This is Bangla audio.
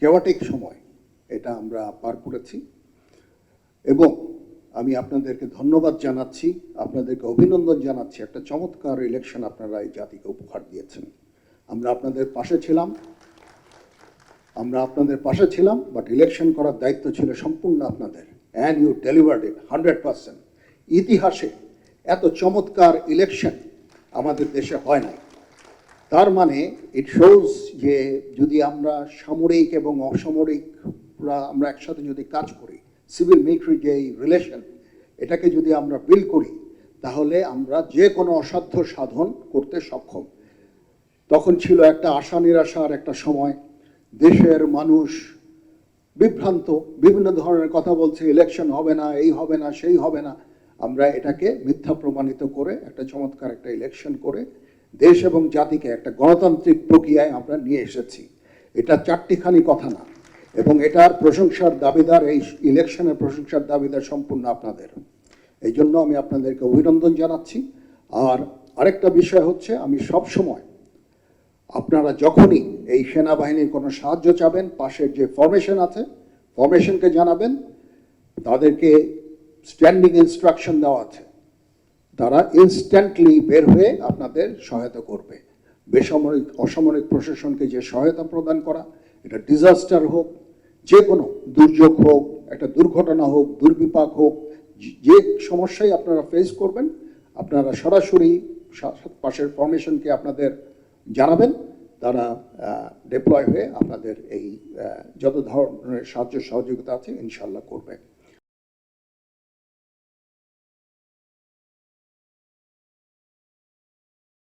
কেওয়াটিক সময় এটা আমরা পার করেছি এবং আমি আপনাদেরকে ধন্যবাদ জানাচ্ছি, আপনাদেরকে অভিনন্দন জানাচ্ছি। একটা চমৎকার ইলেকশন আপনারা এই জাতিকে উপহার দিয়েছেন। আমরা আপনাদের পাশে ছিলাম, বাট ইলেকশন করার দায়িত্ব ছিল সম্পূর্ণ আপনাদের, অ্যান্ড ইউ ডেলিভার্ড ইট 100%। ইতিহাসে এত চমৎকার ইলেকশন আমাদের দেশে হয় নাই। তার মানে ইট শোজ যে যদি আমরা সামরিক এবং অসামরিক আমরা একসাথে যদি কাজ করি, সিভিল মিলিটারি যে রিলেশন, এটাকে যদি আমরা বিল্ড করি, তাহলে আমরা যে কোনো অসাধ্য সাধন করতে সক্ষম। তখন ছিল একটা আশা নিরাশার একটা সময়, দেশের মানুষ বিভ্রান্ত, বিভিন্ন ধরনের কথা বলছে, ইলেকশন হবে না, এই হবে না, সেই হবে না। আমরা এটাকে মিথ্যা প্রমাণিত করে একটা চমৎকার একটা ইলেকশন করে দেশ এবং জাতিকে একটা গণতান্ত্রিক প্রক্রিয়ায় আমরা নিয়ে এসেছি। এটা চারটিখানি কথা না, এবং এটার প্রশংসার দাবিদার, এই ইলেকশনের প্রশংসার দাবিদার সম্পূর্ণ আপনাদের। এই জন্য আমি আপনাদেরকে অভিনন্দন জানাচ্ছি। আর আরেকটা বিষয় হচ্ছে, আমি সব সময় আপনারা যখনই এই সেনাবাহিনীর কোনো সাহায্য চাবেন, পাশের যে ফরমেশন আছে ফরমেশনকে জানাবেন, তাদেরকে স্ট্যান্ডিং ইনস্ট্রাকশন দেওয়া আছে, তারা ইনস্ট্যান্টলি বের হয়ে আপনাদের সহায়তা করবে। বেসামরিক অসামরিক প্রশাসনকে যে সহায়তা প্রদান করা, এটা ডিজাস্টার হোক, যে কোনো দুর্যোগ হোক, একটা দুর্ঘটনা হোক, দুর্বিপাক হোক, যে সমস্যাই আপনারা ফেস করবেন, আপনারা সরাসরি পাশের ফরমেশনকে আপনাদের জানাবেন, তারা ডিপ্লয় হয়ে আপনাদের এই যত ধরনের সাহায্য সহযোগিতা আছে ইনশাল্লাহ করবে।